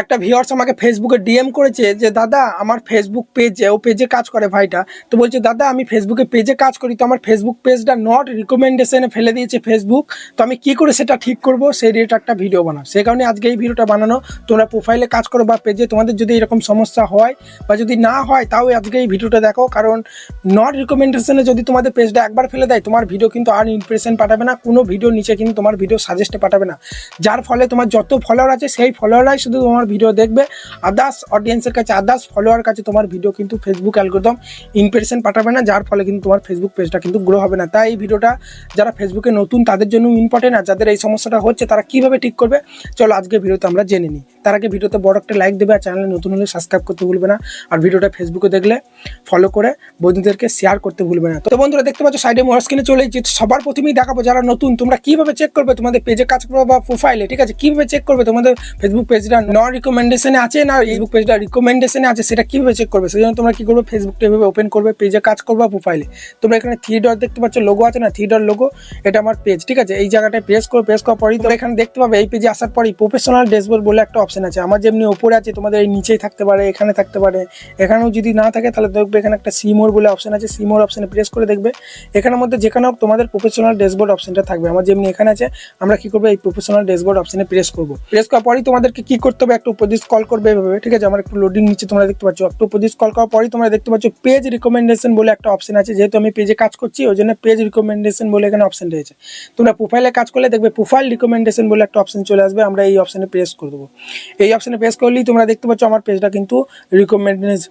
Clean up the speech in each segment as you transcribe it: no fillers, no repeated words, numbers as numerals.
একটা ভিউয়ার্স আমাকে ফেসবুকে ডিএম করেছে যে দাদা আমার ফেসবুক পেজে ও পেজে কাজ করে ভাইটা, তো বলছে দাদা আমি ফেসবুকে পেজে কাজ করি, তো আমার ফেসবুক পেজটা নট রিকমেন্ডেশনে ফেলে দিয়েছে ফেসবুক, তো আমি কি করে সেটা ঠিক করব সেই রিলেটেড একটা ভিডিও বানাও। সেই কারণে আজকে এই ভিডিওটা বানানো। তোমরা প্রোফাইলে কাজ করো বা পেজে তোমাদের যদি এরকম সমস্যা হয় বা যদি না হয় তাও আজকে এই ভিডিওটা দেখো, কারণ নট রিকমেন্ডেশনে যদি তোমাদের পেজটা একবার ফেলে দেয় তোমার ভিডিও কিন্তু আর ইমপ্রেশন পাঠাবে না, কোনো ভিডিও নিচে কিন্তু তোমার ভিডিও সাজেস্টে পাঠাবে না, যার ফলে তোমার যত ফলোয়ার আছে সেই ফলোয়াররাই শুধু তোমার ভিডিও দেখবে, আদার্স অডিয়েন্সের কাছে আদার্স ফলোয়ার কাছে তোমার ভিডিও কিন্তু ফেসবুক অ্যালগরিদম ইমপ্রেশন পাঠাবে না, যার ফলে কিন্তু তোমার ফেসবুক পেজটা কিন্তু গ্রো হবে না। তাই এই ভিডিওটা যারা ফেসবুকে নতুন তাদের জন্য ইম্পর্টেন্ট, আর যাদের এই সমস্যাটা হচ্ছে তারা কীভাবে ঠিক করবে চলো আজকে ভিডিওতে আমরা জেনে নিই। তার আগে ভিডিওতে বড় একটা লাইক দেবে, আর চ্যানেলে নতুন হলে সাবস্ক্রাইব করতে ভুলবে না, আর ভিডিওটা ফেসবুকে দেখলে ফলো করে বন্ধুদেরকে শেয়ার করতে ভুলবে না। তো বন্ধুরা দেখতে পাচ্ছ সাইডে মোর স্ক্রিনে চলে এসেছি। সবার প্রথমেই দেখাবো যারা নতুন তোমরা কীভাবে চেক করবে তোমাদের পেজে কাজ করবে বা প্রোফাইলে, ঠিক আছে, কীভাবে চেক করবে তোমাদের ফেসবুক পেজটা নন রিকমেন্ডেশনে আছে না ফেসবুক পেজটা রিকমেন্ডেশনে আছে সেটা কীভাবে চেক করবে। সেই জন্য তোমরা কী করবে, ফেসবুকটা এভাবে ওপেন করবে, পেজে কাজ করবে বা প্রোফাইলে। তোমরা এখানে 3 ডট দেখতে পাচ্ছ, লোগো আছে না, 3 ডট লোগো, এটা আমার পেজ, ঠিক আছে। এই জায়গাটায় প্রেস করার পরেই তোমরা এখানে দেখতে পাবে এই পেজে আসার পরেই প্রফেশনাল ড্যাশবোর্ড বলে একটা অপশন আছে। আমার যেমনি ওপরে আছে তোমাদের এই নিচেই থাকতে পারে, এখানে থাকতে পারে, এখানেও যদি না থাকে তাহলে দেখবে এখানে একটা সিমোর বলে অপশন আছে, সিমোর অপশনে প্রেস করে দেখবে এখানের মধ্যে যেখানেও তোমাদের প্রফেশনাল ড্যাশবোর্ড অপশনটা থাকবে। আমার যেমনি এখানে আছে, আমরা কি করবো এই প্রফেশনাল ড্যাশবোর্ড অপশনে প্রেস করবো। প্রেস করার পরেই তোমাদেরকে কি করতে হবে, একটু উপর দিয়ে স্ক্রল করবে এভাবে, ঠিক আছে। আমার একটু লোডিং নিচে তোমরা দেখতে পাচ্ছ, একটু উপর দিয়ে স্ক্রল করার পরেই তোমরা দেখতে পাচ্ছ পেজ রিকমেন্ডেশন বলে একটা অপশন আছে। যেহেতু আমি পেজে কাজ করছি ওই জন্য পেজ রিকমেন্ডেশন বলে এখানে অপশন রয়েছে। তোমরা প্রোফাইলে কাজ করলে দেখবে প্রোফাইল রিকমেন্ডেশন বলে একটা অপশন চলে আসবে, আমরা এই অপশনে প্রেস করে দেবো। এই অপশনে প্রেস করলেই তোমরা দেখতে পাচ্ছ আমার পেজটা কিন্তু রিকমেন্ডেশন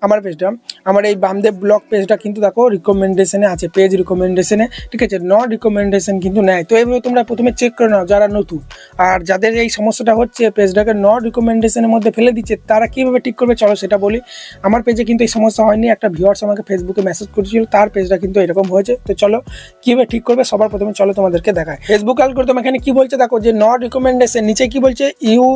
আমার পেজটা, আমার এই বামদেব ব্লগ পেজটা কিন্তু দেখো রিকমেন্ডেশনে আছে, পেজ রিকমেন্ডেশনে, ঠিক আছে, নট রিকমেন্ডেশন কিন্তু নেয়। তো এইভাবে তোমরা প্রথমে চেক করে নাও যারা নতুন। আর যাদের এই সমস্যাটা হচ্ছে পেজটাকে নট রিকমেন্ডেশনের মধ্যে ফেলে দিচ্ছে তারা কীভাবে ঠিক করবে চলো সেটা বলি। আমার পেজে কিন্তু এই সমস্যা হয়নি, একটা ভিউয়ার্স আমাকে ফেসবুকে মেসেজ করেছিল, তার পেজটা কিন্তু এরকম হয়েছে। তো চলো কীভাবে ঠিক করবে সবার প্রথমে চলো তোমাদেরকে দেখায়। ফেসবুক অ্যালগরিদম এখানে কি বলছে দেখো, যে নট রিকমেন্ডেশন নিচে কি বলছে, you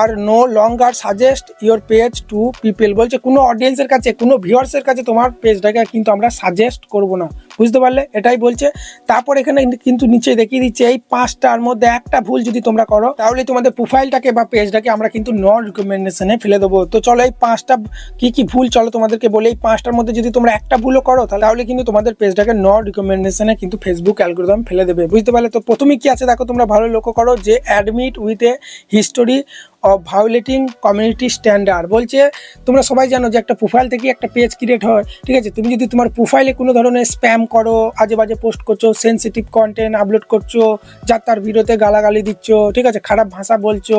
are no longer suggest your page to people, বলছে কোনো অডিয়েন্সের কাছে কোনো ভিউয়ার্সের কাছে তোমার পেজটাকে কিন্তু আমরা সাজেস্ট করব না, বুঝতে পারলে, এটাই বলছে। তারপর এখানে কিন্তু নিচে দেখিয়ে দিচ্ছে এই 5টার মধ্যে একটা ভুল যদি তোমরা করো তাহলে তোমাদের প্রোফাইলটাকে বা পেজটাকে আমরা কিন্তু নট রিকমেন্ডেশনে ফেলে দেবো। তো চলো এই 5টা কি ভুল চলো তোমাদেরকে বলে, এই 5টার মধ্যে যদি তোমরা একটা ভুলও করো তাহলে কিন্তু তোমাদের পেজটাকে নট রিকমেন্ডেশনে কিন্তু ফেসবুক অ্যালগরিদম ফেলে দেবে, বুঝতে পারলে। তো প্রথমেই কি আছে দেখো, তোমরা ভালো লক্ষ্য করো যে admit with a history of violating community standard, বলছে তোমরা সবাই জানো যে একটা প্রোফাইল থেকে একটা পেজ ক্রিয়েট হয়, ঠিক আছে। তুমি যদি তোমার প্রোফাইলে কোনো ধরনের স্প্যাম করো, আজে বাজে পোস্ট করছো, সেন্সিটিভ কন্টেন্ট আপলোড করছো, যার তার ভিডিওতে গালাগালি দিচ্ছ, ঠিক আছে, খারাপ ভাষা বলছো,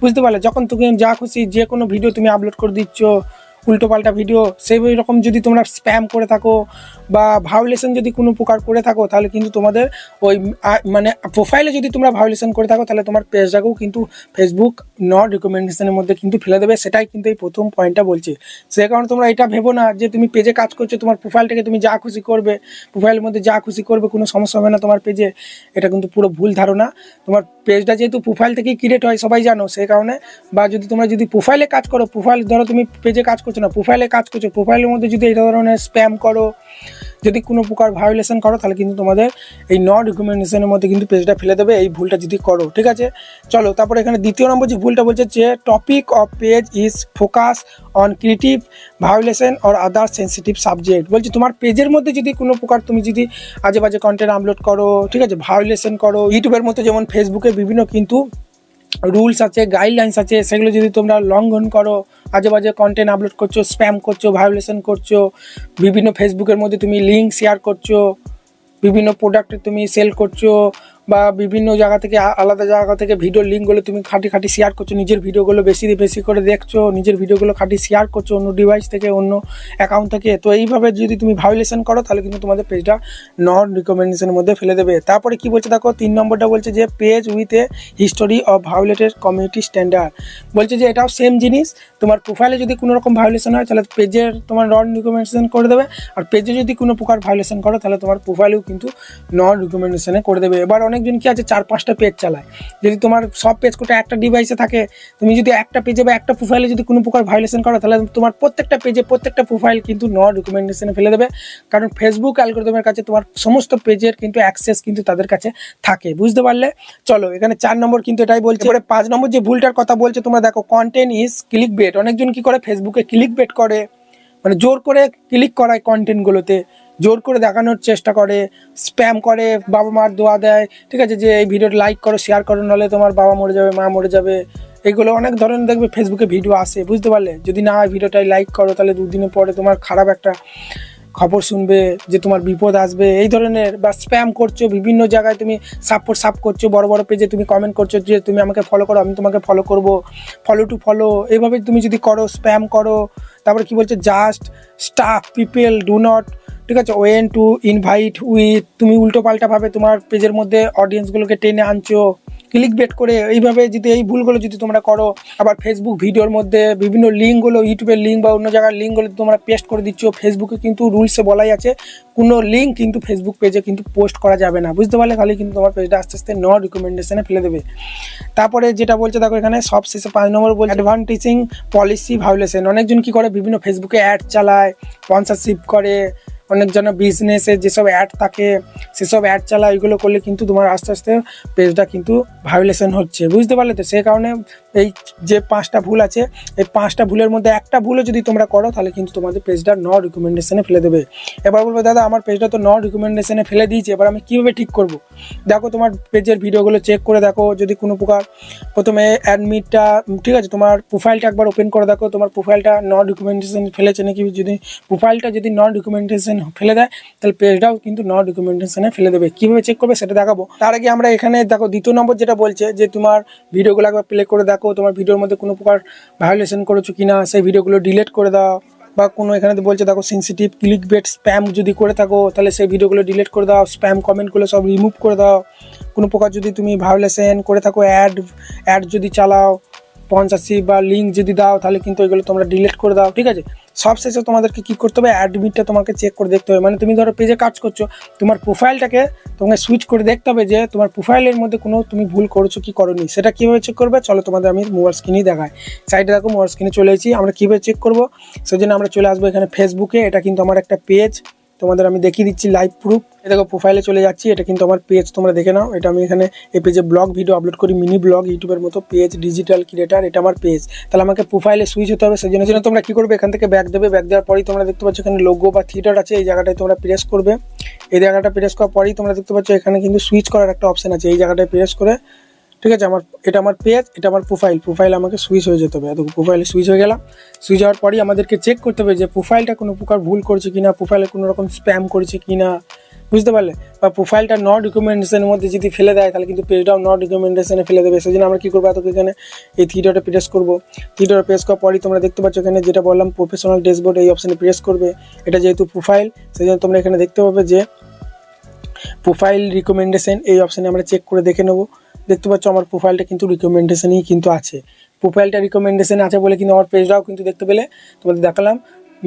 বুঝতে পারলে, যখন তুমি যা খুশি যে কোনো ভিডিও তুমি আপলোড করে দিচ্ছ, উল্টোপাল্টা ভিডিও, সেই রকম যদি তোমরা স্প্যাম করে থাকো বা ভায়োলেশন যদি কোনো প্রকার করে থাকো তাহলে কিন্তু তোমাদের ওই মানে প্রোফাইলে যদি তোমরা ভায়োলেশন করে থাকো তাহলে তোমার পেজটাকেও কিন্তু ফেসবুক নট রিকমেন্ডেশনের মধ্যে কিন্তু ফেলে দেবে, সেটাই কিন্তু এই প্রথম পয়েন্টটা বলছে। সেই কারণে তোমরা এটা ভেবো না যে তুমি পেজে কাজ করছো তোমার প্রোফাইলটাকে তুমি যা খুশি করবে, প্রোফাইলের মধ্যে যা খুশি করবে কোনো সমস্যা হবে না তোমার পেজে, এটা কিন্তু পুরো ভুল ধারণা। তোমার পেজটা যেহেতু প্রোফাইল থেকেই ক্রিয়েট হয় সবাই জানো, সেই কারণে, বা যদি তোমরা যদি প্রোফাইলে কাজ করো, প্রোফাইল ধরো তুমি পেজে কাজ করছো না, প্রোফাইলে কাজ করছো, প্রোফাইলের মধ্যে যদি এই ধরনের স্প্যাম করো, যদি কোনো প্রকার ভায়োলেশন করো তাহলে কিন্তু তোমাদের এই নট রিকমেন্ডেশনের মধ্যে কিন্তু পেজটা ফেলে দেবে, এই ভুলটা যদি করো, ঠিক আছে। চলো তারপরে এখানে দ্বিতীয় নম্বর যে ভুলটা বলছে যে topic of page is focus on creative violation or other sensitive subject, বলছে তোমার পেজের মধ্যে যদি কোনো প্রকার তুমি যদি আজে বাজে কন্টেন্ট আপলোড করো, ঠিক আছে, ভায়োলেশন করো, ইউটিউবের মতো যেমন ফেসবুকে বিভিন্ন কিন্তু রুলস আছে, গাইডলাইন্স আছে, সেগুলো যদি তোমরা লঙ্ঘন করো, আজে বাজে কন্টেন্ট আপলোড করছো, স্প্যাম করছো, ভায়োলেশন করছো, বিভিন্ন ফেসবুকের মধ্যে তুমি লিঙ্ক শেয়ার করছো, বিভিন্ন প্রোডাক্ট তুমি সেল করছো, বা বিভিন্ন জায়গা থেকে আলাদা জায়গা থেকে ভিডিও লিঙ্কগুলো তুমি খাটি শেয়ার করছো, নিজের ভিডিওগুলো বেশি করে দেখছো, নিজের ভিডিওগুলো শেয়ার করছো অন্য ডিভাইস থেকে, অন্য অ্যাকাউন্ট থেকে। তো এইভাবে যদি তুমি ভায়োলেশন করো তাহলে কিন্তু তোমাদের পেজটা নট রিকমেন্ডেশনের মধ্যে ফেলে দেবে। তারপরে কি বলছে দেখো, 3 নম্বরটা বলছে যে page with a history of violated community standard, বলছে যে এটাও সেম জিনিস, তোমার প্রোফাইলে যদি কোনো রকম ভায়োলেশন হয় তাহলে পেজের তোমার নট রিকমেন্ডেশন করে দেবে, আর পেজে যদি কোনো প্রকার ভায়োলেশন করো তাহলে তোমার প্রোফাইলেও কিন্তু নট রিকমেন্ডেশনে করে দেবে। এবার অনেকজন কি আছে 4-5টা পেজ চালায়। যদি তোমার সব পেজ কোটা একটা ডিভাইসে থাকে, তুমি যদি একটা পেজে বা একটা প্রোফাইলে যদি কোনো প্রকার ভায়োলেশন করো, তাহলে তোমার প্রত্যেকটা পেজে প্রত্যেকটা প্রোফাইল কিন্তু নট রিকমেন্ডেশনে ফেলে দেবে। কারণ ফেসবুক অ্যালগরিদমের কাছে তোমার সমস্ত পেজের কিন্তু অ্যাক্সেস কিন্তু তাদের কাছে থাকে, বুঝতে পারলে? চলো এখানে 4 নম্বর কিন্তু এটাই বলছে। এবারে 5 নম্বর যে ভুলটার কথা বলছে তোমরা দেখো, কন্টেন্ট ইজ ক্লিক বেট। অনেকজন কি করে ফেসবুকে ক্লিক বেট করে, মানে জোর করে ক্লিক করায় কন্টেন্টগুলোতে, জোর করে দেখানোর চেষ্টা করে, স্প্যাম করে, বাবা মার দোয়া দেয়, ঠিক আছে, যে এই ভিডিওটা লাইক করো, শেয়ার করো, নাহলে তোমার বাবা মরে যাবে, মা মরে যাবে। এগুলো অনেক ধরনের দেখবে ফেসবুকে ভিডিও আসে, বুঝতে পারলে? যদি না ভিডিওটাই লাইক করো, তাহলে 2 দিনের পরে তোমার খারাপ একটা খবর শুনবে যে তোমার বিপদ আসবে, এই ধরনের। বা স্প্যাম করছো, বিভিন্ন জায়গায় তুমি সাপ করছো, বড় বড় পেজে তুমি কমেন্ট করছো যে তুমি আমাকে ফলো করো, আমি তোমাকে ফলো করব, ফলো টু ফলো, এইভাবে তুমি যদি করো, স্প্যাম করো। তারপরে কি বলছে, just staff people do not, ঠিক আছে, ওয়েন টু ইনভাইট উইথ, তুমি উল্টো পাল্টাভাবে তোমার পেজের মধ্যে অডিয়েন্সগুলোকে টেনে আনছো ক্লিক বেট করে। এইভাবে যদি এই ভুলগুলো যদি তোমরা করো, আবার ফেসবুক ভিডিওর মধ্যে বিভিন্ন লিঙ্কগুলো, ইউটিউবের লিঙ্ক বা অন্য জায়গার লিঙ্কগুলো তোমরা পেস্ট করে দিচ্ছ। ফেসবুকে কিন্তু রুলসে বলাই আছে কোনো লিঙ্ক কিন্তু ফেসবুক পেজে কিন্তু পোস্ট করা যাবে না, বুঝতে পারলে? তাহলে কিন্তু তোমার পেজটা আস্তে আস্তে নট রিকমেন্ডেশনে ফেলে দেবে। তারপরে যেটা বলছে দেখো এখানে সবশেষে 5 নম্বর বলছে অ্যাডভান্টেজিং পলিসি ভায়োলেশন। অনেকজন কি করে বিভিন্ন ফেসবুকে অ্যাড চালায়, স্পন্সরশিপ করে, অনেকজন বিজনেসে যেসব অ্যাড থাকে সেসব অ্যাড চালায়। এগুলো করলে কিন্তু তোমার আস্তে আস্তে পেজটা কিন্তু ভায়োলেশন হচ্ছে, বুঝতে পারলে? তো সেই কারণে এই যে 5টা ভুল আছে, এই 5টা ভুলের মধ্যে একটা ভুলও যদি তোমরা করো, তাহলে কিন্তু তোমাদের পেজটা নট রিকমেন্ডেশনে ফেলে দেবে। এবার বলবে দাদা আমার পেজটা তো নট রিকমেন্ডেশনে ফেলে দিয়েছে, এবার আমি কীভাবে ঠিক করব? দেখো তোমার পেজের ভিডিওগুলো চেক করে দেখো, যদি কোনো প্রকার প্রথমে অ্যাডমিটটা, ঠিক আছে, তোমার প্রোফাইলটা একবার ওপেন করে দেখো, তোমার প্রোফাইলটা নট রিকমেন্ডেশন ফেলেছে নাকি। যদি প্রোফাইলটা যদি নট রিকমেন্ডেশন ফেলে দেয়, তাহলে পেজটাও কিন্তু নট রিকমেন্ডেশনে ফেলে দেবে। কীভাবে চেক করবে সেটা দেখাবো। তার আগে আমরা এখানে দেখো 2 নম্বর যেটা বলছে যে তোমার ভিডিওগুলো একবার প্লে করে দেখো, তোমার ভিডিওর মধ্যে কোনো প্রকার ভায়োলেশন করেছো কিনা, সেই ভিডিওগুলো ডিলিট করে দাও। বা কোনো এখানে বলছে দেখো সেন্সিটিভ ক্লিক বেট স্প্যাম যদি করে থাকো, তাহলে সেই ভিডিওগুলো ডিলিট করে দাও, স্প্যাম কমেন্টগুলো সব রিমুভ করে দাও। কোনো প্রকার যদি তুমি ভায়োলেশন করে থাকো, অ্যাড যদি চালাও, স্পন্সরশিপ বা লিঙ্ক যদি দাও, তাহলে কিন্তু এগুলো তোমরা ডিলিট করে দাও, ঠিক আছে। সবশেষে তোমাদেরকে কী করতে হবে, অ্যাডমিটটা তোমাকে চেক করে দেখতে হবে। মানে তুমি ধরো পেজে কাজ করছো, তোমার প্রোফাইলটাকে তোমাকে সুইচ করে দেখতে হবে যে তোমার প্রোফাইলের মধ্যে কোনো তুমি ভুল করেছো কি করোনি। সেটা কীভাবে চেক করবে, চলো তোমাদের আমি মোবাইল স্ক্রিনেই দেখাই। সাইডে দেখো মোবাইল স্ক্রিনে চলে এসেছি। আমরা কীভাবে চেক করবো, সেই জন্য আমরা চলে আসবো এখানে ফেসবুকে। এটা কিন্তু আমার একটা পেজ, তোমাদের আমি দেখিয়ে দিচ্ছি লাইভ প্রুফ। এ দেখো প্রোফাইলে চলে যাচ্ছি, এটা কিন্তু আমার পেজ, তোমরা দেখে নাও। এটা আমি এখানে এই পেজে ব্লগ ভিডিও আপলোড করি, মিনি ব্লগ ইউটিউবের মতো পেজ, ডিজিটাল ক্রিয়েটার, এটা আমার পেজ। তাহলে আমাকে প্রোফাইলে সুইচ হতে হবে। সেই জন্য তোমরা কী করবে, এখান থেকে ব্যাক দেবে। ব্যাক দেওয়ার পরেই তোমরা দেখতে পাচ্ছ এখানে লোগো বা থিয়েটার আছে, এই জায়গাটায় তোমরা প্রেস করবে। এই জায়গাটা প্রেস করার পরেই তোমরা দেখতে পাচ্ছ এখানে কিন্তু সুইচ করার একটা অপশান আছে, এই জায়গাটায় প্রেস করে, ঠিক আছে। এটা আমার পেজ, এটা আমার প্রোফাইল আমাকে সুইচ হয়ে যেতে হবে। দেখো প্রোফাইলে সুইচ হয়ে গেলাম। সুইচ হওয়ার পরেই আমাদেরকে চেক করতে হবে যে প্রোফাইলটা কোনো প্রকার ভুল করেছে কিনা, প্রোফাইলে কোনো রকম স্প্যাম করেছে কিনা, বুঝতে পারলে? বা প্রোফাইলটা নট রিকমেন্ডেশনের মধ্যে যদি ফেলে দেয়, তাহলে কিন্তু পেজটাও নট রিকমেন্ডেশনে ফেলে দেবে। সেই জন্য আমরা কী করবো, এতকে এখানে এই থিয়েটারটা প্রেস করবো। থিয়েটার প্রেস করার পরেই তোমরা দেখতে পাচ্ছ এখানে যেটা বললাম প্রফেশনাল ড্যাশবোর্ড, এই অপশানে প্রেস করবে। এটা যেহেতু প্রোফাইল, সেই জন্য তোমরা এখানে দেখতে পাবে যে প্রোফাইল রিকমেন্ডেশন, এই অপশানে আমরা চেক করে দেখে নেবো। দেখতে পাচ্ছ আমার প্রোফাইলটা কিন্তু রিকমেন্ডেশনেই কিন্তু আছে। প্রোফাইলটা রিকমেন্ডেশনে আছে বলে কিন্তু আমার পেজটাও কিন্তু দেখতে পেলে তোমাদের দেখালাম,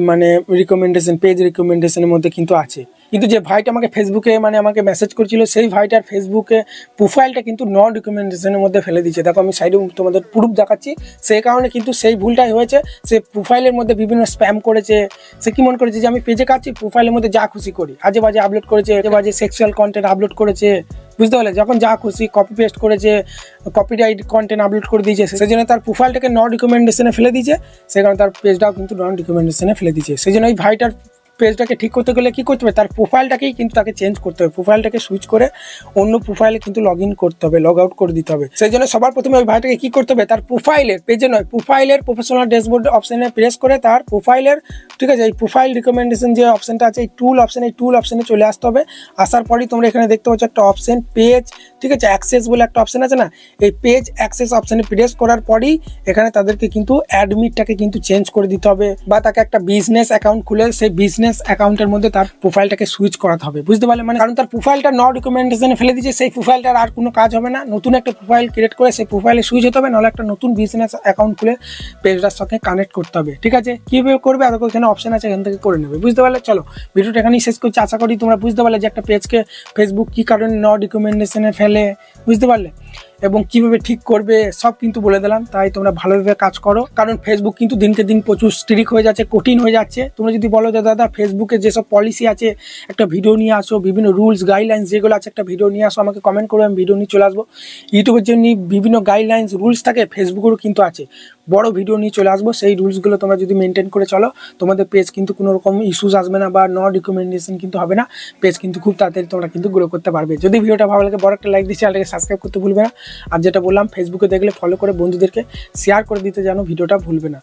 মানে রিকমেন্ডেশন, পেজ রিকমেন্ডেশনের মধ্যে কিন্তু আছে। কিন্তু যে ভাইটা আমাকে ফেসবুকে মানে আমাকে মেসেজ করছিল, সেই ভাইটার ফেসবুকে প্রোফাইলটা কিন্তু নট রিকমেন্ডেশনের মধ্যে ফেলে দিয়েছে। দেখো আমি সাইডে তোমাদের প্রুফ দেখাচ্ছি। সেই কারণে কিন্তু সেই ভুলটাই হয়েছে। সে প্রোফাইলের মধ্যে বিভিন্ন স্প্যাম করেছে। সে কি মনে করেছে যে আমি পেজে কাটছি, প্রোফাইলের মধ্যে যা খুশি করি, আজে বাজে আপলোড করেছে, আজে বাজে সেক্সুয়াল কন্টেন্ট আপলোড করেছে, বুঝতে পারলে? যখন যা খুশি কপি পেস্ট করেছে, কপিরাইট কন্টেন্ট আপলোড করে দিয়েছে, সেই জন্য তার প্রোফাইলটাকে নট রিকমেন্ডেশনে ফেলে দিয়েছে। সেই কারণে তার পেজটাও কিন্তু নট রিকমেন্ডেশনে ফেলে দিয়েছে। সেই জন্য এই ভাইটার পেজটাকে ঠিক করতে গেলে কী করতে হবে, তার প্রোফাইলটাকেই কিন্তু তাকে চেঞ্জ করতে হবে। প্রোফাইলটাকে সুইচ করে অন্য প্রোফাইলে কিন্তু লগ ইন করতে হবে, লগ আউট করে দিতে হবে। সেই জন্য সবার প্রথমে ওই ভাইটাকে কী করতে হবে, তার প্রোফাইলের, পেজে নয়, প্রোফাইলের প্রফেশনাল ড্যাশবোর্ড অপশানে প্রেস করে তার প্রোফাইলের, ঠিক আছে, এই প্রোফাইল রিকমেন্ডেশন যে অপশানটা আছে, এই টুল অপশানে চলে আসতে হবে। আসার পরেই তোমরা এখানে দেখতে পাচ্ছ একটা অপশান পেজ, ঠিক আছে, অ্যাক্সেস বলে একটা অপশান আছে না, এই পেজ অ্যাক্সেস অপশানে প্রেস করার পরেই এখানে তাদেরকে কিন্তু অ্যাডমিটটাকে কিন্তু চেঞ্জ করে দিতে হবে, বা তাকে একটা বিজনেস অ্যাকাউন্ট খুলে সেই বিজনেস বিজনেস অ্যাকাউন্টের মধ্যে তার প্রোফাইলটাকে সুইচ করাতে হবে, বুঝতে পারলে? মানে কারণ তার প্রোফাইলটা নট রিকমেন্ডেশনে ফেলে দিয়েছে, সেই প্রোফাইলটার আর কোনো কাজ হবে না, নতুন একটা প্রোফাইল ক্রিয়েট করে সেই প্রোফাইলে সুইচ হতে হবে, নাহলে একটা নতুন বিজনেস অ্যাকাউন্ট খুলে পেজটার সাথে কানেক্ট করতে হবে, ঠিক আছে? কীভাবে করবে আর ওখানে অপশন আছে, এখান থেকে করে নেবে, বুঝতে পারলে? চলো ভিডিওটা এখানেই শেষ করছি, আশা করি তোমরা বুঝতে পারলে যে একটা পেজকে ফেসবুক কী কারণে নট রিকমেন্ডেশনে ফেলে, বুঝতে পারলে? এবং কিভাবে ঠিক করবে সব কিন্তু বলে দিলাম। তাই তোমরা ভালোভাবে কাজ করো, কারণ ফেসবুক কিন্তু দিনকে দিন প্রচুর স্ট্রিক্ট হয়ে যাচ্ছে, কঠিন হয়ে যাচ্ছে। তোমরা যদি বলো যে দাদা ফেসবুকে যেসব পলিসি আছে একটা ভিডিও নিয়ে আসো, বিভিন্ন রুলস গাইডলাইন্স যেগুলো আছে একটা ভিডিও নিয়ে আসো, আমাকে কমেন্ট করো, আমি ভিডিও নিয়ে চলে আসবো। ইউটিউবের জন্য বিভিন্ন গাইডলাইন্স রুলস থাকে, ফেসবুকেরও কিন্তু আছে, বড় ভিডিও নিয়ে চলে আসবো। সেই রুলসগুলো তোমরা যদি মেনটেন করে চলো, তোমাদের পেজ কিন্তু কোনো রকম ইস্যুস আসবে না বা নট রিকমেন্ডেশন কিন্তু হবে না, পেজ কিন্তু খুব তাড়াতাড়ি তোমরা কিন্তু গ্রো করতে পারবে। যদি ভিডিওটা ভালো লাগে বড় একটা লাইক দিয়ে চ্যানেলটাকে সাবস্ক্রাইব করতে ভুলবে না। আর যেটা বললাম, ফেসবুকে দেখলে ফলো করে বন্ধুদেরকে শেয়ার করে দিতে যেন ভিডিওটা ভুলবে না।